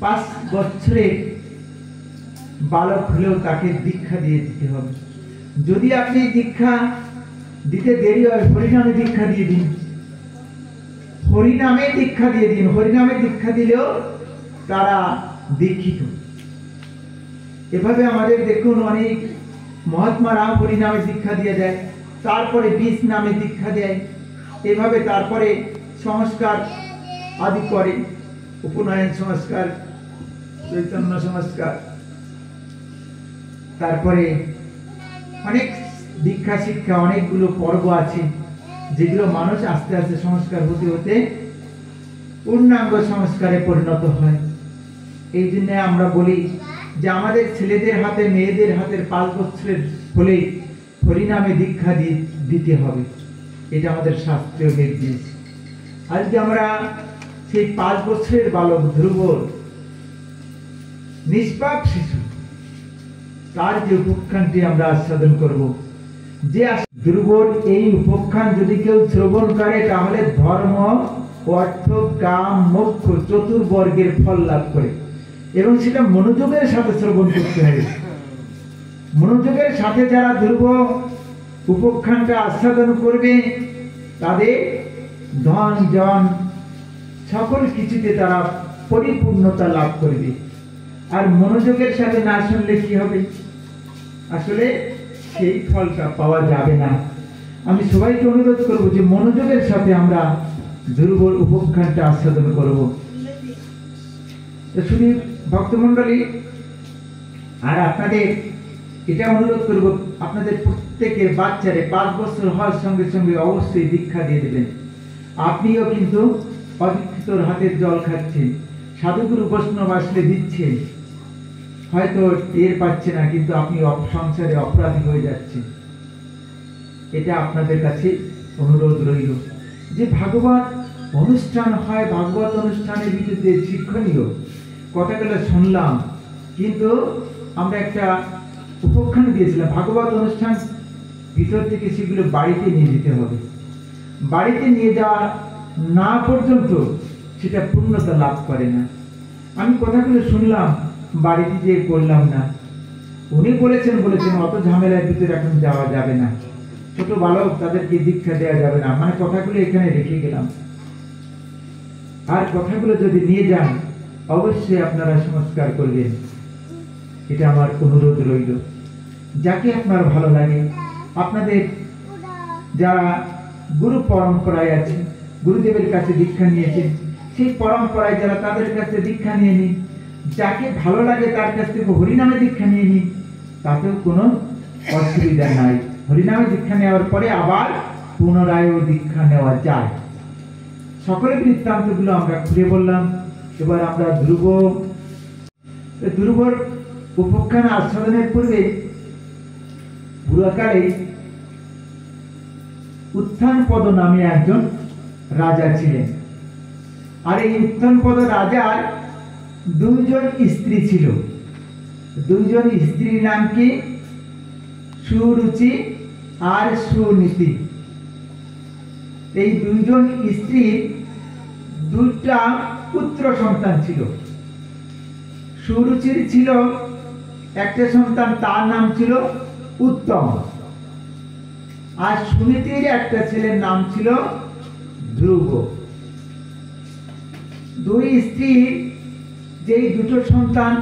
5 বছরের বালক হলেও তাকে দীক্ষা দিয়ে দিতে হবে। যদি আপনি দীক্ষা দিতে দেরি হয়, হরিনামে দীক্ষা দিয়ে দিন, হরিনামে দীক্ষা দিয়ে দিন। হরিনামে দীক্ষা দিলেও তারা দীক্ষিত। এভাবে আমাদের দেখুন অনেক মহাত্মারা হরিনামে দীক্ষা দিয়ে দেয়, তারপরে বীজ নামে দীক্ষা দেয়, এভাবে তারপরে সংস্কার আদি করে, উপনয়ন সংস্কার, চৈতন্য সংস্কার, তারপরে অনেক দীক্ষা শিক্ষা, অনেকগুলো পর্ব আছে যেগুলো মানুষ আস্তে আস্তে সংস্কার হতে হতে পূর্ণাঙ্গ সংস্কারে পরিণত হয়। এই জন্য আমরা বলি যে আমাদের ছেলেদের হাতে, মেয়েদের হাতের 5 বছরের হলেই হরিনামে দীক্ষা দিতে হবে। এটা আমাদের শাস্ত্রীয় নির্দেশ। আজকে আমরা সেই 5 বছরের বালক ধ্রুবর, নিষ্পাপ শিশু, তার যে উপাখ্যানটি আমরা আস্বাদন করব। যে ধ্রুবর এই উপাখ্যান যদি কেউ শ্রবণ করে তাহলে ধর্ম, অর্থ, কাম, মোক্ষ চতুর্বর্গের ফল লাভ করে, এবং সেটা মনোযোগের সাথে শ্রবণ করতে হবে। মনোযোগের সাথে যারা ধ্রুব উপাখ্যানটা আস্বাদন করবে তাদের ধন জন সকল কিছুতে তারা পরিপূর্ণতা লাভ করবে। আর মনোযোগের সাথে না শুনলে কি হবে? আসলে সেই ফলটা পাওয়া যাবে না। আমি সবাইকে অনুরোধ করব যে মনোযোগের সাথে আমরা ধ্রুবর উপাখ্যানটা আস্বাদন করব। শুধু ভক্তমণ্ডলী, আর আপনাদের এটা অনুরোধ করব, আপনাদের প্রত্যেকের বাচ্চারে 5 বছর হওয়ার সঙ্গে সঙ্গে অবশ্যই দীক্ষা দিয়ে দেবেন। আপনিও কিন্তু অদীক্ষিতর হাতের জল খাচ্ছেন, সাধুগুরু বৈষ্ণব আসলে দিচ্ছেন, হয়তো টের পাচ্ছে না, কিন্তু আপনি সংসারে অপরাধী হয়ে যাচ্ছেন। এটা আপনাদের কাছে অনুরোধ রইল যে ভাগবত অনুষ্ঠান হয়, ভাগবত অনুষ্ঠানের বিরুদ্ধে শিক্ষণীয় কথাগুলো শুনলাম, কিন্তু আমরা একটা উপাখ্যান দিয়েছিলাম, ভাগবত অনুষ্ঠান ভিতর থেকে সেগুলো বাড়িতে নিয়ে যেতে হবে। বাড়িতে নিয়ে যাওয়া না পর্যন্ত সেটা পূর্ণতা লাভ করে না। আমি কথাগুলো শুনলাম, বাড়িতে যেয়ে করলাম না। উনি বলেছেন অত ঝামেলার ভিতরে এখন যাওয়া যাবে না, ছোট বালক তাদেরকে দীক্ষা দেওয়া যাবে না, মানে কথাগুলো এখানে রেখে গেলাম। আর কথাগুলো যদি নিয়ে যান অবশ্যই আপনারা সংস্কার করবেন, এটা আমার অনুরোধ রইল। যাকে আপনার ভালো লাগে, আপনাদের যারা গুরু পরম্পরায় আছে, গুরুদেবের কাছে দীক্ষা নিয়েছেন, সেই পরম্পরায় যারা, তাদের কাছে দীক্ষা নিয়ে নিন। যাকে ভালো লাগে তার কাছ থেকে হরিনামে দীক্ষা নিয়ে নিন, তাতেও কোনো অসুবিধা নাই। হরিনামে দীক্ষা নেওয়ার পরে আবার পুনরায় দীক্ষা নেওয়া যায়। সকলের বৃত্তান্তগুলো আমরা খুলে বললাম। এবার আমরা ধ্রুবর উপাখ্যান আস্বাদনের পূর্বে পুরাকালে উত্থানপদ নামে একজন রাজা ছিলেন। আর এই উত্থানপদ রাজার 2 জন স্ত্রী ছিল। 2 জন স্ত্রীর নাম কি? সুরুচি আর সুনীতি। এই 2 জন স্ত্রীর 2টা পুত্র সন্তান ছিল। সুরুচির ছিল একটা সন্তান, তার নাম ছিল উত্তম, আর সুনীতির একটা ছেলের নাম ছিল ধ্রুব। 2 স্ত্রীর যেই 2টো সন্তান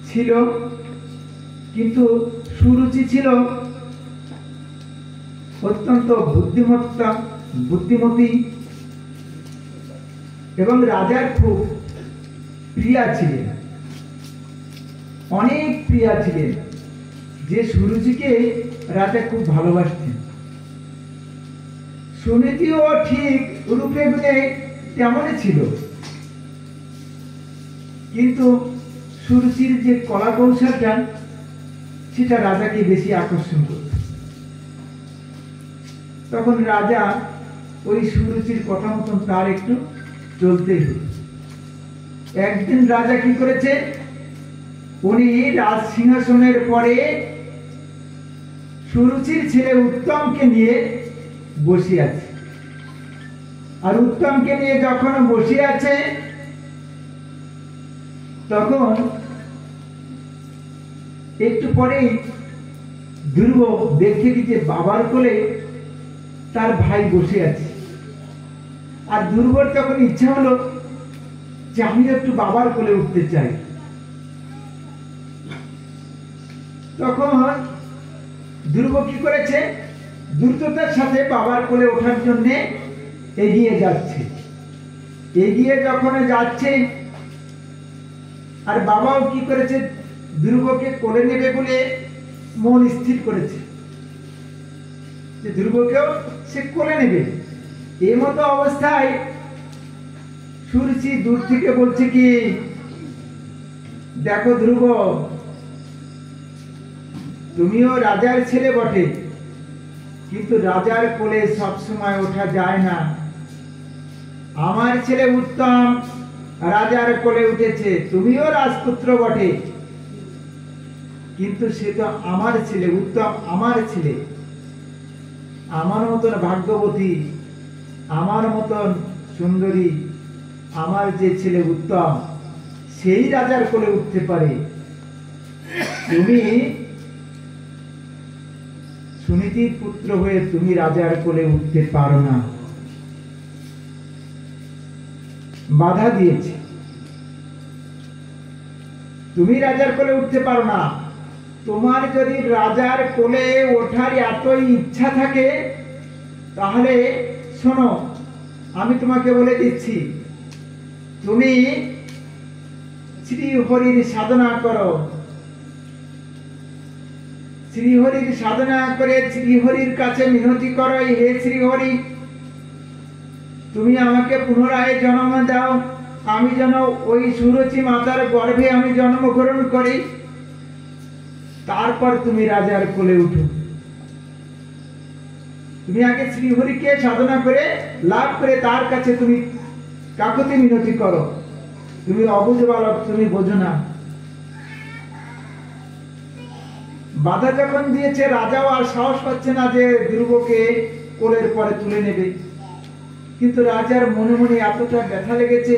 ছিল, কিন্তু সুরুচি ছিল অত্যন্ত বুদ্ধিমতী এবং রাজার খুব প্রিয়া ছিলেন, অনেক প্রিয়া ছিলেন, যে সুরুচিকে রাজা খুব ভালোবাসতেন। সুনীতিও ঠিক রূপে গুণে তেমনই ছিল, কিন্তু সুরুচির যে কলা কৌশলটা সেটা রাজাকে বেশি আকর্ষণ করত। তখন রাজা ওই সুরুচির কথা মতন তার একটু চলতেই হতো। একদিন রাজা কি করেছে, উনি রাজ সিংহাসনের পরে সুরুচির ছেলে উত্তমকে নিয়ে বসে আছে। আর উত্তমকে নিয়ে যখন বসে আছে, তখন একটু পরেই ধ্রুব দেখে কি যে বাবার কোলে তার ভাই বসে আছে। আর ধ্রুবর তখন ইচ্ছা হলো যে আমি একটু বাবার কোলে উঠতে চাই। তখন ধ্রুব কি করেছে, দ্রুততার সাথে বাবার কোলে ওঠার জন্য এগিয়ে যাচ্ছে। এগিয়ে যখন যাচ্ছে, আর বাবাও কি করেছে, ধ্রুবকে কোলে নেবে বলে মন স্থির করেছে যে ধ্রুবকেও সে কোলে নেবে। এই মতো অবস্থায় সুরুচি দূর থেকে বলছে কি, দেখো ধ্রুব, তুমিও রাজার ছেলে বটে, কিন্তু রাজার কোলে সবসময় ওঠা যায় না। আমার ছেলে উত্তম রাজার কোলে উঠেছে, তুমিও রাজপুত্র বটে, কিন্তু সে তো আমার ছেলে, উত্তম আমার ছেলে। আমার মতন ভাগ্যবতী, আমার মতন সুন্দরী, আমার যে ছেলে উত্তম, সেই রাজার কোলে উঠতে পারে। তুমি সুনীতির পুত্র হয়ে তুমি রাজার কোলে উঠতে পারো না। বাধা দিয়েছে, তুমি রাজার কোলে উঠতে পারো না। তোমার যদি রাজার কোলে ওঠার এতই ইচ্ছা থাকে, তাহলে শোনো, আমি তোমাকে বলে দিচ্ছি, তুমি শ্রীহরির সাধনা করো। শ্রীহরির সাধনা করে শ্রীহরির কাছে মিনতি করো, হে শ্রীহরি, তুমি আমাকে পুনরায় জন্ম দাও, আমি যেন ওই সুরুচি মাতার গর্ভে আমি জন্মগ্রহণ করি, তারপর তুমি রাজার কোলে উঠো। তুমি আগে শ্রীহরিকে সাধনা করে লাভ করে তার কাছে তুমি কাকুতি মিনতি করো। তুমি অবুঝ বালক, তুমি বোঝো না। বাধা যখন দিয়েছে, রাজাও আর সাহস পাচ্ছে না যে ধ্রুবকে কোলের পরে তুলে নেবে। কিন্তু রাজার মনে মনে এতটা ব্যথা লেগেছে,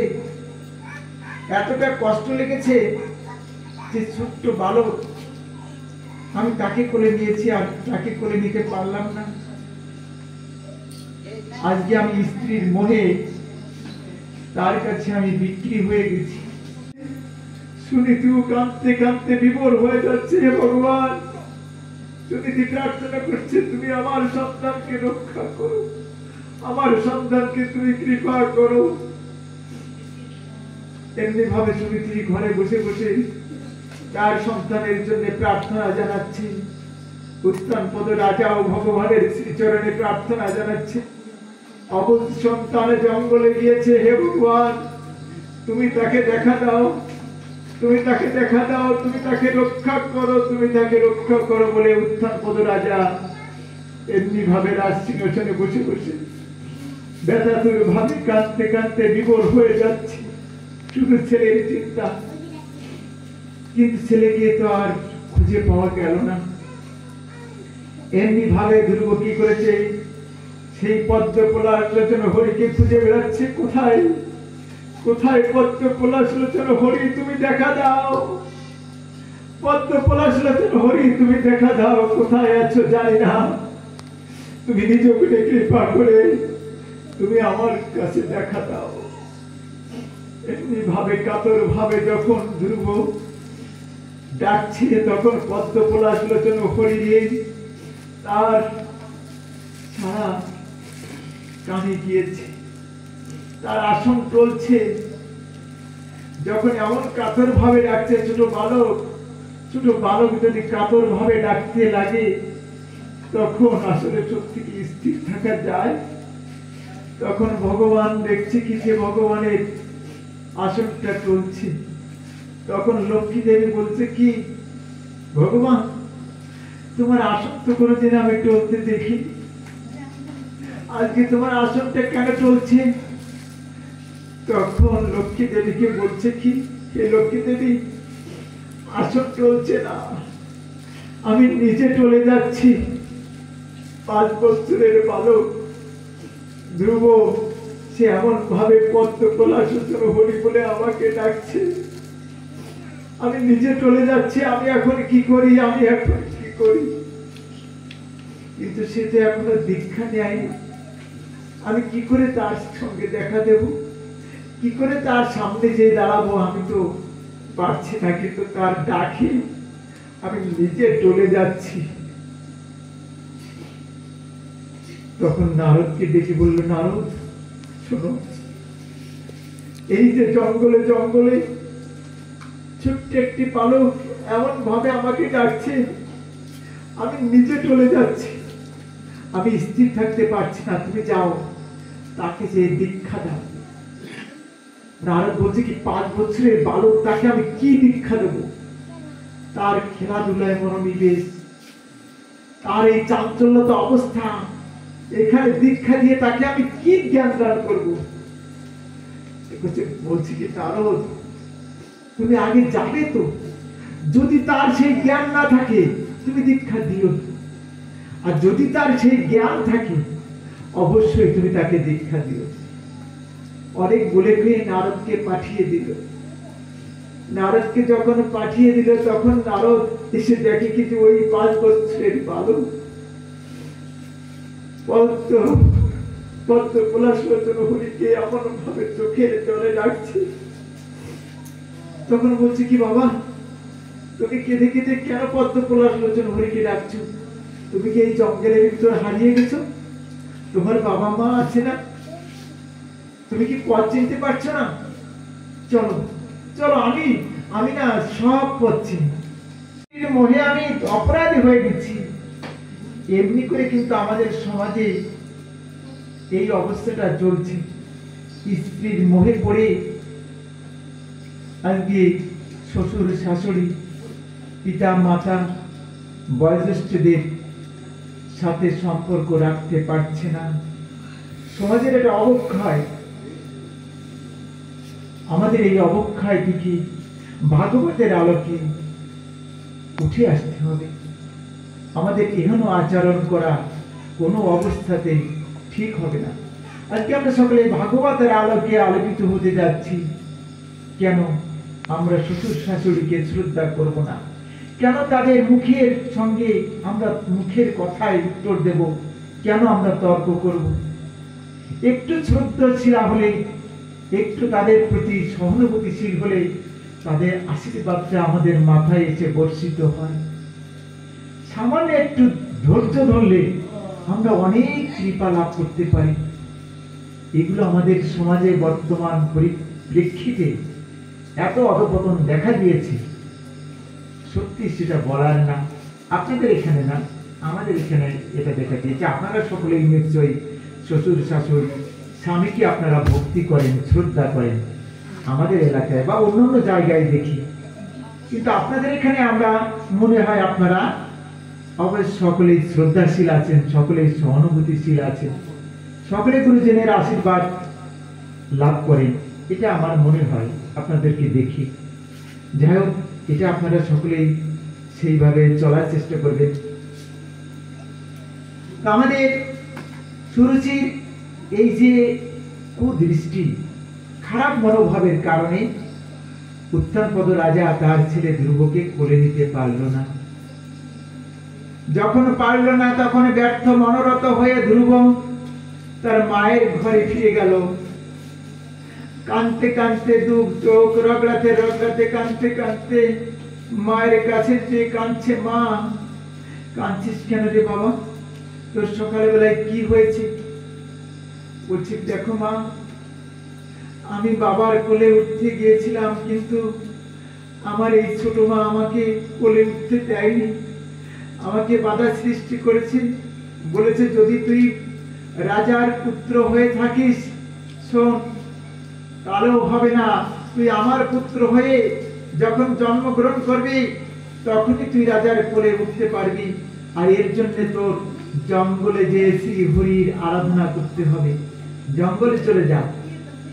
এতটা কষ্ট লেগেছে যে ছোট্ট বালক, আমি তাকে কোলে নিয়েছি আর তাকে কোলে নিতে পারলাম না। আজকে আমি স্ত্রীর মোহে তার কাছে আমি বিক্রি হয়ে গেছি। সুনীতি কাঁদতে কাঁদতে বিভোর হয়ে যাচ্ছে। হে ভগবান, সুনীতি প্রার্থনা করছে, তুমি আমার সন্তানকে রক্ষা করো, আমার সন্তানকে তুমি কৃপা করো। এমনি ভাবে সুনীতি ঘরে বসে বসে তার সন্তানের জন্য প্রার্থনা জানাচ্ছে। উত্তম পদ রাজা ও ভগবানের শ্রীচরণে প্রার্থনা জানাচ্ছে। অবুঝ সন্তান জঙ্গলে গিয়েছে, হে ভগবান, তুমি তাকে দেখা দাও, তুমি তাকে দেখা দাও, তুমি তাকে রক্ষা করো, তুমি তাকে রক্ষা করো বলে উত্তম পদ রাজা এমনি ভাবে রাজ সিংহাসনে বসে বসে ব্যথাতুর ভাবে কাঁদতে কাঁদতে বিভোর হয়ে যাচ্ছে। শুধু ছেলের চিন্তা, কিন্তু ছেলেকে তো আর খুঁজে পাওয়া গেল না। এমনি ভাবে ধ্রুব কি করেছে, সেই পদ্ম পলাশ লোচন হরিকে খুঁজে বেড়াচ্ছে। কোথায় কোথায় পদ্ম পলাশ লোচন হরি, তুমি দেখা দাও, পদ্ম পলাশ লোচন হরি, তুমি দেখা দাও, কোথায় আছো জানি না, তুমি নিজ গুণে কৃপা করে তুমি আমার কাছে দেখা দাও। এমনি ভাবে কাতর ভাবে যখন ধ্রুব ডাকছে, তখন পদ্ম পলাশ লোচন হরি তার সারা কানে গিয়েছে, তার আসন টলছে। যখন এমন কাতর ভাবে ডাকছে, ছোট বালক যদি কাতর ভাবে ডাকতে লাগে, তখন আসলে সত্যি কি স্থির থাকা যায়? তখন ভগবান দেখছে কি যে ভগবানের আসনটা টলছে। তখন লক্ষ্মী দেবী বলছে কি, ভগবান, তোমার আসন তো কোনোদিন আমি টলতে দেখি, আজকে তোমার আসনটা কেন চলছে? তখন লক্ষ্মী দেবীকে বলছে কি, হে লক্ষ্মী দেবী, আসন চলছে না, আমি নিজে চলে যাচ্ছি। 5 বছরের বালক ধ্রুব, সে এমন ভাবে পদ্ম পলাশ লোচন হরি বলে আমাকে ডাকছে। আমি নিজে চলে যাচ্ছি, আমি এখন কি করি, আমি এখন কি করি। কিন্তু সে তো এখনো দীক্ষা নেয়নি। আমি কি করে তার সঙ্গে দেখা দেব, কি করে তার সামনে যে দাঁড়াবো, আমি তো পারছি না। কিন্তু তার ডাকে আমি নিজে চলে যাচ্ছি। তখন নারদকে ডেকে বলল, নারদ শোনো, এই যে জঙ্গলে জঙ্গলে ছোট্ট একটি পালক এমন ভাবে আমাকে ডাকছে, আমি নিজে চলে যাচ্ছি, আমি স্থির থাকতে পারছি না, তুমি যাও, তাকে যে দীক্ষা দাও। নারদ বলছে কি 5 বছরের বালক, তাকে আমি কি দীক্ষা দেব? তার খেলাধুলায় মনোনিবেশ, তার এই চাঞ্চল্যতা অবস্থা, এখানে দীক্ষা দিয়ে তাকে আমি কি জ্ঞান দান করবো? বলছি কি নারদ, তুমি আগে যাবে তো, যদি তার সেই জ্ঞান না থাকে তুমি দীক্ষা দিও, আর যদি তার সেই জ্ঞান থাকে অবশ্যই তুমি তাকে দীক্ষা দিও। অনেক বলে পেয়ে নারদকে পাঠিয়ে দিল। নারদকে যখন পাঠিয়ে দিল তখন নারদ এসে দেখে কিন্তু ওই 5 বছরের বালক পদ্ম পলাশলোচন হরিকে এমন ভাবে চোখের জলে ডাকছে। তখন বলছে কি বাবা, তুমি কেঁদে কেঁদে কেন পদ্ম পলাশলোচন হরিকে ডাকছো? তুমি কি এই জঙ্গলের ভিতর হারিয়ে গেছো? তোমার বাবা মা আছে না? তুমি কি পথ চিনতে পারছো না? চলো চলো, আমি না সব পথ চিনি। মোহে আমি অপরাধী হয়ে গেছি। এমনি করে কিন্তু আমাদের সমাজে এই অবস্থাটা চলছে। স্ত্রীর মোহে পড়ে আজকে শ্বশুর শাশুড়ি, পিতা মাতা, বয়োজ্যেষ্ঠদের সাথে সম্পর্ক রাখতে পারছে না। সমাজের একটা অবক্ষয়। আমাদের এই অবক্ষয় থেকে ভাগবতের আলোকে উঠে আসতে হবে। আমাদের এহেন আচরণ করা কোনো অবস্থাতেই ঠিক হবে না। আজকে আমরা সকলে ভাগবতের আলোকে আলোকিত হতে যাচ্ছি। কেন আমরা শ্বশুর শাশুড়িকে শ্রদ্ধা করব না? কেন তাদের মুখের সঙ্গে আমরা মুখের কথায় উত্তর দেব? কেন আমরা তর্ক করব? একটু শ্রদ্ধাশীল হলে, একটু তাদের প্রতি সহানুভূতিশীল হলে তাদের আশীর্বাদটা আমাদের মাথায় এসে বর্ষিত হয়। সামান্য একটু ধৈর্য ধরলে আমরা অনেক কৃপা লাভ করতে পারি। এগুলো আমাদের সমাজে বর্তমান পরিপ্রেক্ষিতে এত অধপতন দেখা দিয়েছে, সত্যি সেটা বলার না। আপনাদের এখানে না, আমাদের এখানে এটা দেখা দিয়েছে। আপনারা সকলেই নিশ্চয়ই শ্বশুর শাশুড় স্বামীকে আপনারা ভক্তি করেন, শ্রদ্ধা করেন। আমাদের এলাকায় বা অন্যান্য জায়গায় দেখি, কিন্তু আপনাদের এখানে আমরা মনে হয় আপনারা অবশ্য সকলেই শ্রদ্ধাশীল আছেন, সকলেই সহানুভূতিশীল আছেন, সকলে গুরুজনের আশীর্বাদ লাভ করেন, এটা আমার মনে হয় আপনাদেরকে দেখি। যাই হোক, এটা আপনারা সকলেই সেইভাবে চলার চেষ্টা করবেন। আমাদের সুরুচির এই যে কুদৃষ্টি, খারাপ মনোভাবের কারণে উত্তানপদ রাজা তার ছেলে ধ্রুবকে কোলে নিতে পারল না। যখন পারল না তখন ব্যর্থ মনোরত হয়ে ধ্রুব তার মায়ের ঘরে ফিরে গেল। কাঁদতে কাঁদতে দুঃখ চোখ রগড়াতে রগড়াতে কাঁদতে কাঁদতে মায়ের কাছে যে কাঁদছে, মা কাঁদছিস কেন রে বাবা, তোর সকালবেলায় কি হয়েছে? বলছি দেখো মা, আমি বাবার কোলে উঠতে গিয়েছিলাম, কিন্তু আমার এই ছোট মা আমাকে কোলে উঠতে দেয়নি, আমাকে বাধা সৃষ্টি করেছে। বলেছে যদি তুই রাজার পুত্র হয়ে থাকিস, শোন, তাহলেও হবে না, তুই আমার পুত্র হয়ে যখন জন্মগ্রহণ করবি তখনই তুই রাজার কোলে উঠতে পারবি। আর এর জন্য তোর জঙ্গলে যে শ্রী হরির আরাধনা করতে হবে। জঙ্গলে চলে যা,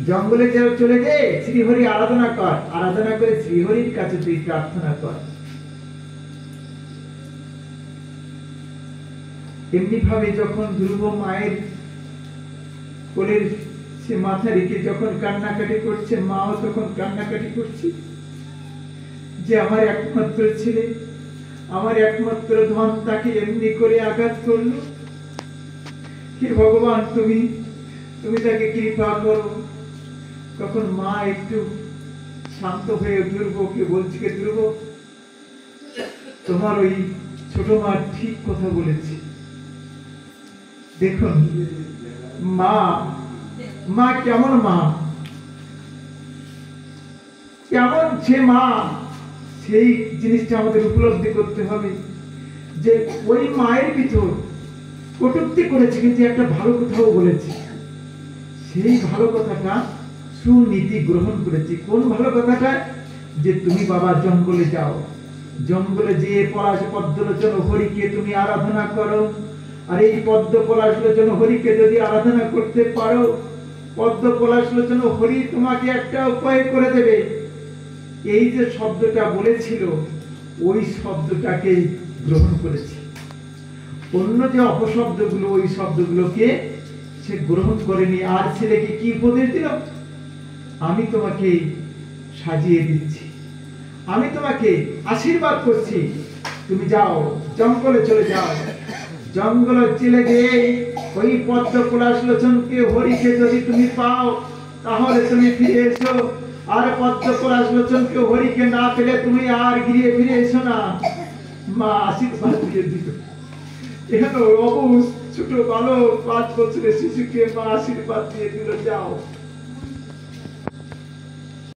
জঙ্গলে চলে যে শ্রীহরি আরাধনা কর, আরাধনা করে শ্রীহরির কাছে তুই প্রার্থনা কর। এমনি ভাবে যখন ধ্রুব মায়ের কোলের সে মাথা রেখে যখন কান্নাকাটি করছে, মাও তখন কান্নাকাটি করছে। যে আমার একমাত্র ছেলে, আমার একমাত্র ধন তাকে এমনি করে আঘাত করলো। হে ভগবান, তুমি তুমি তাকে কৃপা করো। তখন মা একটু শান্ত হয়ে ধ্রুবকে বলছে, কে ধ্রুব, তোমার ওই ছোট মা ঠিক কথা বলেছে। দেখুন মা, মা কেমন মা, কেমন সে মা, সেই জিনিসটা আমাদের উপলব্ধি করতে হবে যে ওই মায়ের ভিতর কটূক্তি করেছে কিন্তু একটা ভালো কথাও বলেছে। সেই ভালো কথাটা সুনীতি গ্রহণ করেছে। কোন ভালো কথাটা? যে তুমি বাবা জঙ্গলে যাও, জঙ্গলে যেয়ে পলাশ পদ্মলোচন হরিকে তুমি আরাধনা করো। আর এই পদ্ম পলাশ লোচন হরিকে যদি আরাধনা করতে পারো, পদ্ম পলাশ লোচন হরি তোমাকে একটা উপায় করে দেবে। এই যে শব্দটা বলেছিল, ওই শব্দটাকে গ্রহণ করেছে। অন্য যে অপশব্দগুলো, ওই শব্দগুলোকে সে গ্রহণ করেনি। আর ছেলেকে কি উপদেশ দিল? আমি তোমাকে সাজিয়ে দিচ্ছি, আমি তোমাকে আশীর্বাদ করছি, তুমি যাও, জঙ্গলে চলে যাও। জঙ্গলে চলে গিয়ে ওই পদ্ম পলাশ লোচনকে হরিকে যদি তুমি পাও, তাহলে তুমি ফিরে এসো। আর পদ্ম পলাশ লোচনকে হরিকে না পেলে তুমি আর গিয়ে ফিরে এসো না। মা আশীর্বাদ দিয়ে দিল। এখানে অবুঝ ছোট বালক 5 বছরের শিশুকে মা আশীর্বাদ দিয়ে দিল, যাও।